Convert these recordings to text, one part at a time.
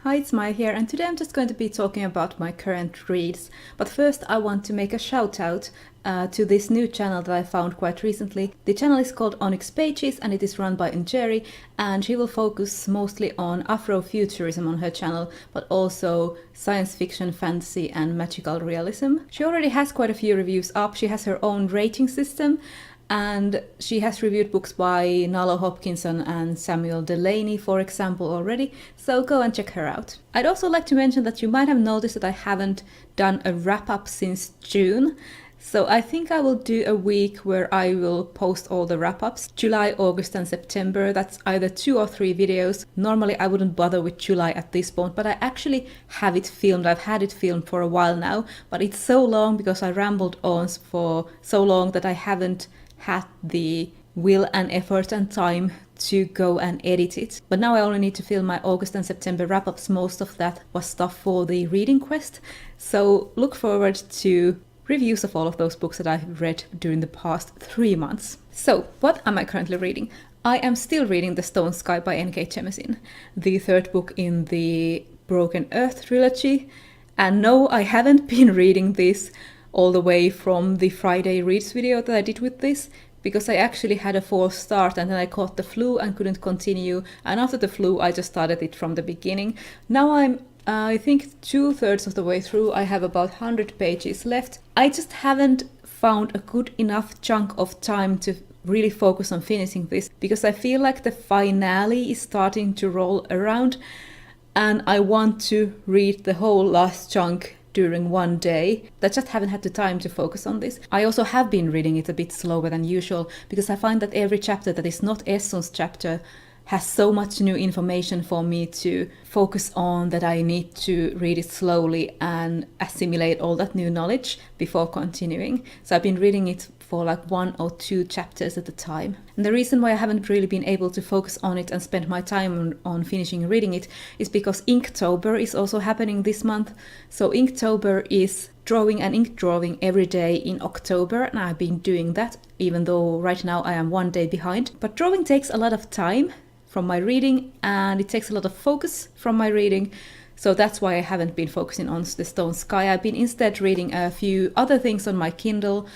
Hi, it's Maija here, and today I'm just going to be talking about my current reads. But first I want to make a shout out to this new channel that I found quite recently. The channel is called Onyx Pages and it is run by Njeri, and she will focus mostly on Afrofuturism on her channel, but also science fiction, fantasy and magical realism. She already has quite a few reviews up. She has her own rating system, and she has reviewed books by Nalo Hopkinson and Samuel Delaney, for example, already, so go and check her out. I'd also like to mention that you might have noticed that I haven't done a wrap-up since June, so I think I will do a week where I will post all the wrap-ups. July, August and September, that's either 2 or 3 videos. Normally I wouldn't bother with July at this point, but I actually have it filmed. I've had it filmed for a while now, but it's so long because I rambled on for so long that I haven't had the will and effort and time to go and edit it. But now I only need to film my August and September wrap-ups. Most of that was stuff for the reading quest. So look forward to reviews of all of those books that I've read during the past 3 months. So what am I currently reading? I am still reading The Stone Sky by N.K. Jemisin, the third book in the Broken Earth trilogy. And no, I haven't been reading this all the way from the Friday Reads video that I did with this, because I actually had a false start and then I caught the flu and couldn't continue, and after the flu I just started it from the beginning. Now I'm I think 2/3 of the way through. I have about 100 pages left. I just haven't found a good enough chunk of time to really focus on finishing this, because I feel like the finale is starting to roll around and I want to read the whole last chunk during one day. I just haven't had the time to focus on this. I also have been reading it a bit slower than usual, because I find that every chapter that is not Esson's chapter has so much new information for me to focus on that I need to read it slowly and assimilate all that new knowledge before continuing. So I've been reading it for like 1 or 2 chapters at a time. And the reason why I haven't really been able to focus on it and spend my time on finishing reading it is because Inktober is also happening this month. So Inktober is drawing and ink drawing every day in October, and I've been doing that, even though right now I am 1 day behind. But drawing takes a lot of time from my reading, and it takes a lot of focus from my reading. So that's why I haven't been focusing on The Stone Sky. I've been instead reading a few other things on my Kindle.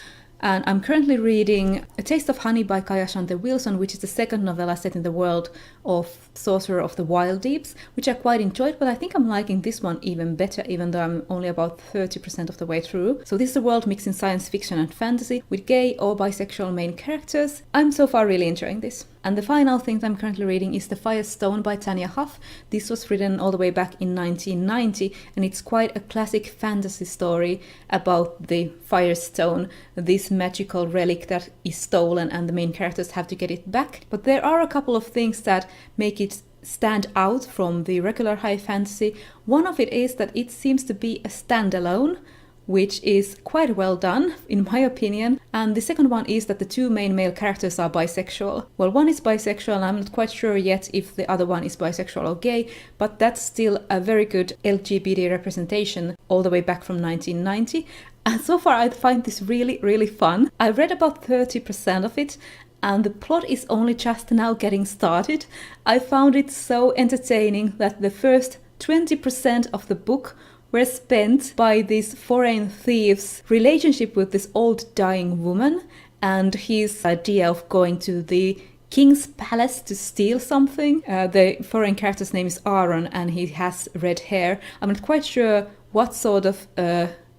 And I'm currently reading A Taste of Honey by Kaya Shante Wilson, which is the second novella set in the world of Sorcerer of the Wild Deeps, which I quite enjoyed, but I think I'm liking this one even better, even though I'm only about 30% of the way through. So this is a world mixing science fiction and fantasy with gay or bisexual main characters. I'm so far really enjoying this. And the final thing that I'm currently reading is The Firestone by Tanya Huff. This was written all the way back in 1990, and it's quite a classic fantasy story about the Firestone, this magical relic that is stolen and the main characters have to get it back. But there are a couple of things that make it stand out from the regular high fantasy. One of it is that it seems to be a standalone, which is quite well done, in my opinion. And the second one is that the 2 main male characters are bisexual. Well, one is bisexual, and I'm not quite sure yet if the other one is bisexual or gay, but that's still a very good LGBT representation all the way back from 1990. And so far I find this really, really fun. I read about 30% of it, and the plot is only just now getting started. I found it so entertaining that the first 20% of the book were spent by this foreign thief's relationship with this old dying woman and his idea of going to the king's palace to steal something. The foreign character's name is Aaron and he has red hair. I'm not quite sure what sort of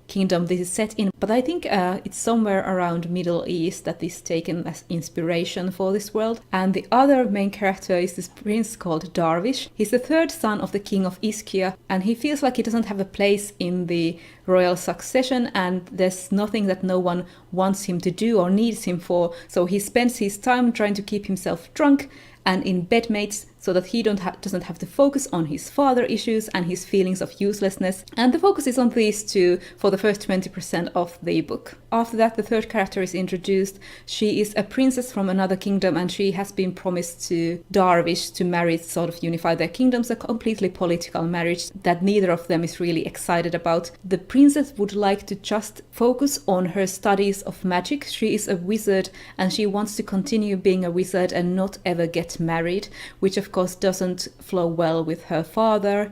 kingdom this is set in, but I think it's somewhere around Middle East that is taken as inspiration for this world. And the other main character is this prince called Darvish. He's the 3rd son of the king of Ischia, and he feels like he doesn't have a place in the royal succession, and there's nothing that no one wants him to do or needs him for, so he spends his time trying to keep himself drunk and in bedmates so that he doesn't have to focus on his father issues and his feelings of uselessness. And the focus is on these 2 for the first 20% of the book. After that, the 3rd character is introduced. She is a princess from another kingdom, and she has been promised to Darvish to marry, sort of unify their kingdoms, a completely political marriage that neither of them is really excited about. The princess would like to just focus on her studies of magic. She is a wizard and she wants to continue being a wizard and not ever get married, which of course doesn't flow well with her father.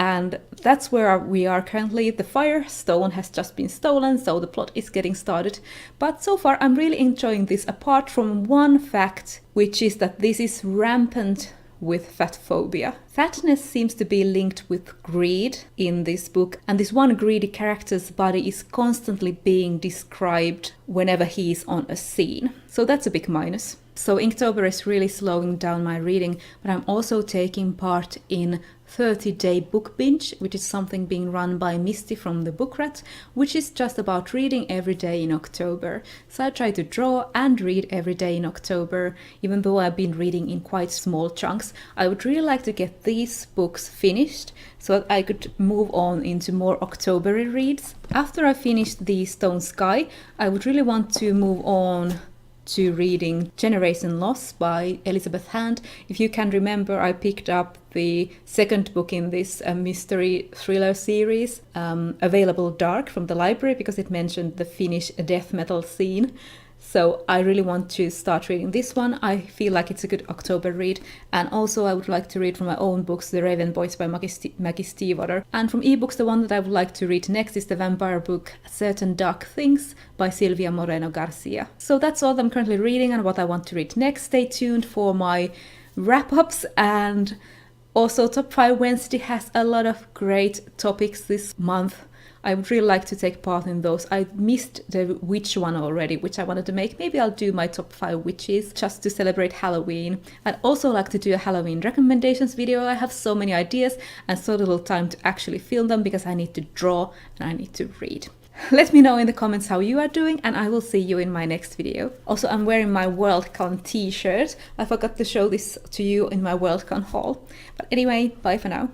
And that's where we are currently. The Firestone has just been stolen, so the plot is getting started. But so far I'm really enjoying this, apart from one fact, which is that this is rampant with fat phobia. Fatness seems to be linked with greed in this book, and this one greedy character's body is constantly being described whenever he's on a scene. So that's a big minus. So Inktober is really slowing down my reading, but I'm also taking part in 30-day book binge, which is something being run by Misty from the Book Rat, which is just about reading every day in October. So I try to draw and read every day in October, even though I've been reading in quite small chunks. I would really like to get these books finished so that I could move on into more Octobery reads. After I finish The Stone Sky, I would really want to move on to reading Generation Loss by Elizabeth Hand. If you can remember, I picked up the second book in this mystery thriller series, Available Dark, from the library because it mentioned the Finnish death metal scene. So I really want to start reading this one. I feel like it's a good October read. And also I would like to read from my own books The Raven Boys by Maggie Stiefvater. And from ebooks, the one that I would like to read next is the vampire book Certain Dark Things by Silvia Moreno Garcia. So that's all I'm currently reading and what I want to read next. Stay tuned for my wrap-ups, and also Top 5 Wednesday has a lot of great topics this month. I would really like to take part in those. I missed the witch one already, which I wanted to make. Maybe I'll do my top 5 witches just to celebrate Halloween. I'd also like to do a Halloween recommendations video. I have so many ideas and so little time to actually film them because I need to draw and I need to read. Let me know in the comments how you are doing, and I will see you in my next video. Also, I'm wearing my Worldcon t-shirt. I forgot to show this to you in my Worldcon haul. But anyway, bye for now.